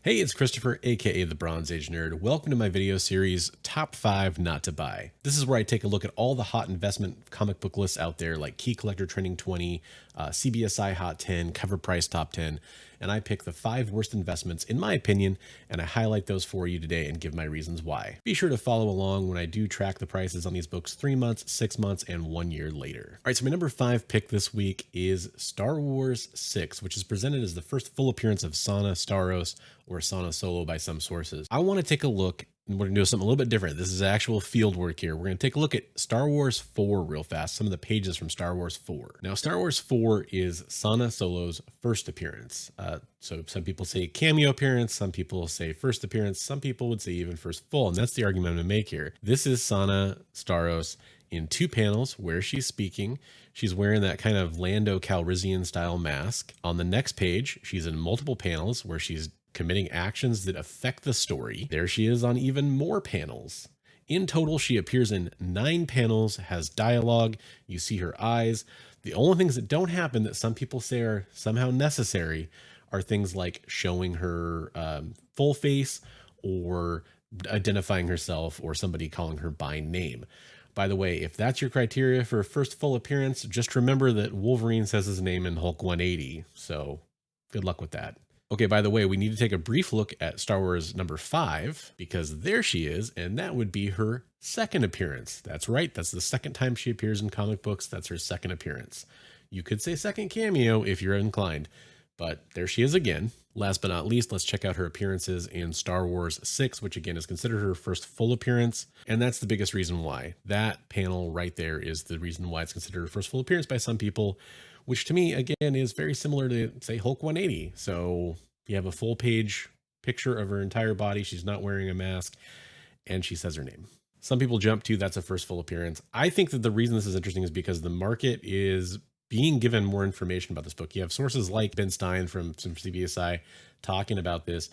Hey, it's Christopher, aka the Bronze Age Nerd. Welcome to my video series, Top 5 Not to Buy. This is where I take a look at all the hot investment comic book lists out there, like Key Collector Trending 20, CBSI Hot 10, Cover Price Top 10, and I pick the 5 worst investments, in my opinion, and I highlight those for you today and give my reasons why. Be sure to follow along when I do track the prices on these books 3 months, 6 months, and 1 year later. All right, so my number 5 pick this week is Star Wars 6, which is presented as the first full appearance of Sana Staros, or Sana Solo by some sources. I want to take a look, and we're going to do something a little bit different. This is actual field work here. We're going to take a look at Star Wars 4 real fast, some of the pages from Star Wars 4. Now, Star Wars 4 is Sana Solo's first appearance. So some people say cameo appearance, some people say first appearance, some people would say even first full, and that's the argument I'm going to make here. This is Sana Staros in 2 panels where she's speaking. She's wearing that kind of Lando Calrissian style mask. On the next page, she's in multiple panels where she's committing actions that affect the story. There she is on even more panels. In total, she appears in 9 panels, has dialogue, you see her eyes. The only things that don't happen that some people say are somehow necessary are things like showing her full face or identifying herself or somebody calling her by name. By the way, if that's your criteria for a first full appearance, just remember that Wolverine says his name in Hulk 180, so good luck with that. Okay, by the way, we need to take a brief look at Star Wars number 5, because there she is, and that would be her second appearance. That's right, that's the second time she appears in comic books. That's her second appearance. You could say second cameo if you're inclined, but there she is again. Last but not least, let's check out her appearances in Star Wars 6, which again is considered her first full appearance. And that's the biggest reason why. That panel right there is the reason why it's considered her first full appearance by some people, which to me, again, is very similar to, say, Hulk 180. So you have a full page picture of her entire body. She's not wearing a mask, and she says her name. Some people jump to that's a first full appearance. I think that the reason this is interesting is because the market is being given more information about this book. You have sources like Ben Stein from CBSI talking about this.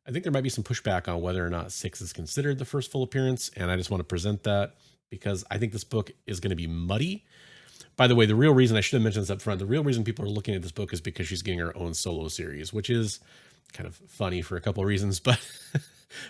I think there might be some pushback on whether or not 6 is considered the first full appearance, and I just want to present that because I think this book is going to be muddy. By the way, the real reason, I should have mentioned this up front, the real reason people are looking at this book is because she's getting her own solo series, which is kind of funny for a couple of reasons, but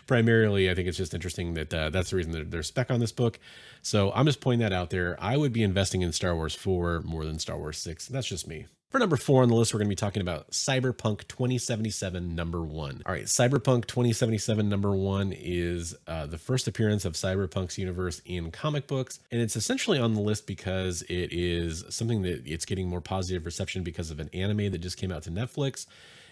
primarily I think it's just interesting that that's the reason that they're spec on this book. So I'm just pointing that out there. I would be investing in Star Wars 4 more than Star Wars 6. That's just me. For number 4 on the list, we're going to be talking about Cyberpunk 2077 number 1. All right, Cyberpunk 2077 number 1 is the first appearance of Cyberpunk's universe in comic books, and it's essentially on the list because it is something that it's getting more positive reception because of an anime that just came out to Netflix,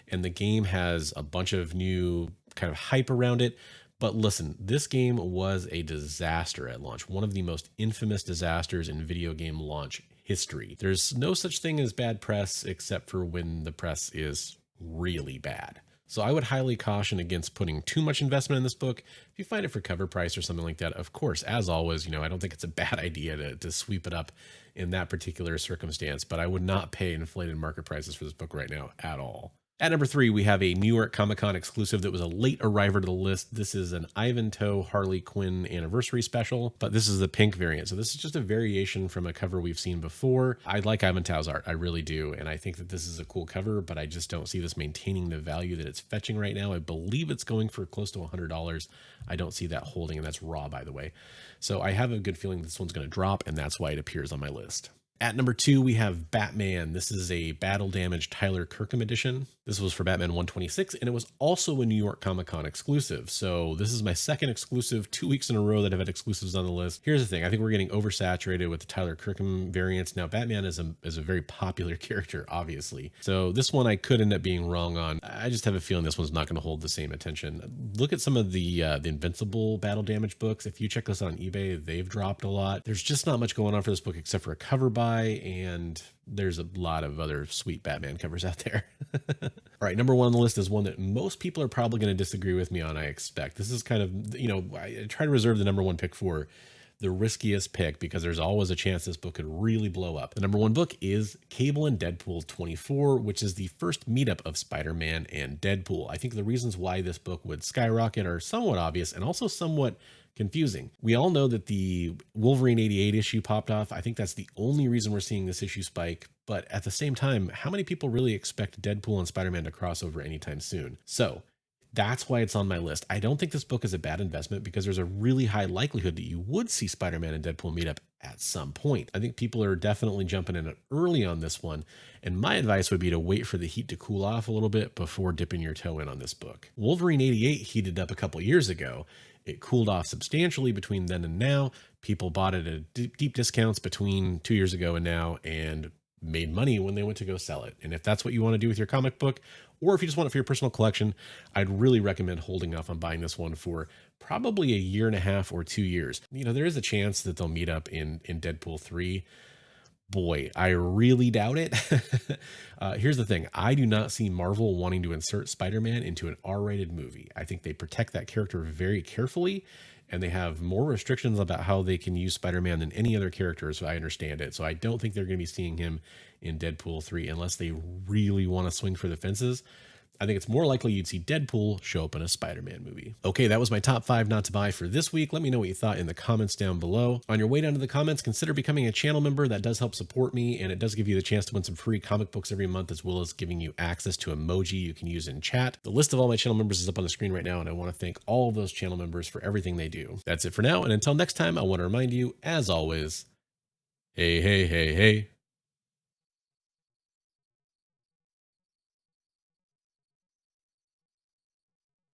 and the game has a bunch of new kind of hype around it. But listen, this game was a disaster at launch, one of the most infamous disasters in video game launch history. There's no such thing as bad press except for when the press is really bad. So I would highly caution against putting too much investment in this book. If you find it for cover price or something like that, of course, as always, I don't think it's a bad idea to sweep it up in that particular circumstance, but I would not pay inflated market prices for this book right now at all. At number 3, we have a New York Comic Con exclusive that was a late arriver to the list. This is an Ivan Toe Harley Quinn anniversary special, but this is the pink variant. So this is just a variation from a cover we've seen before. I like Ivan Tao's art, I really do, and I think that this is a cool cover, but I just don't see this maintaining the value that it's fetching right now. I believe it's going for close to $100. I don't see that holding, and that's raw, by the way. So I have a good feeling this one's going to drop, and that's why it appears on my list. At number 2, we have Batman. This is a Battle Damage Tyler Kirkham edition. This was for Batman 126, and it was also a New York Comic Con exclusive. So this is my second exclusive, 2 weeks in a row that I've had exclusives on the list. Here's the thing. I think we're getting oversaturated with the Tyler Kirkham variants. Now, Batman is a very popular character, obviously. So this one I could end up being wrong on. I just have a feeling this one's not going to hold the same attention. Look at some of the Invincible Battle Damage books. If you check this on eBay, they've dropped a lot. There's just not much going on for this book except for a cover buy, and there's a lot of other sweet Batman covers out there. All right, number 1 on the list is one that most people are probably going to disagree with me on, I expect. This is kind of, I try to reserve the number 1 pick for the riskiest pick because there's always a chance this book could really blow up. The number 1 book is Cable and Deadpool 24, which is the first meetup of Spider-Man and Deadpool. I think the reasons why this book would skyrocket are somewhat obvious and also somewhat confusing. We all know that the Wolverine 88 issue popped off. I think that's the only reason we're seeing this issue spike. But at the same time, how many people really expect Deadpool and Spider-Man to cross over anytime soon? So That's why it's on my list. I don't think this book is a bad investment because there's a really high likelihood that you would see Spider-Man and Deadpool meet up at some point. I think people are definitely jumping in early on this one, and my advice would be to wait for the heat to cool off a little bit before dipping your toe in on this book. Wolverine 88 heated up a couple years ago. It cooled off substantially between then and now. People bought it at deep discounts between 2 years ago and now, and made money when they went to go sell it. And if that's what you want to do with your comic book, or if you just want it for your personal collection, I'd really recommend holding off on buying this one for probably a year and a half or 2 years. You know, there is a chance that they'll meet up in Deadpool 3. Boy, I really doubt it. Here's the thing. I do not see Marvel wanting to insert Spider-Man into an R-rated movie. I think they protect that character very carefully, and they have more restrictions about how they can use Spider-Man than any other character, so I understand it. So I don't think they're going to be seeing him in Deadpool 3 unless they really want to swing for the fences. I think it's more likely you'd see Deadpool show up in a Spider-Man movie. Okay, that was my top 5 not to buy for this week. Let me know what you thought in the comments down below. On your way down to the comments, consider becoming a channel member. That does help support me, and it does give you the chance to win some free comic books every month, as well as giving you access to emoji you can use in chat. The list of all my channel members is up on the screen right now, and I want to thank all of those channel members for everything they do. That's it for now, and until next time, I want to remind you, as always, hey, hey, hey, hey.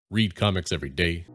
Read comics every day.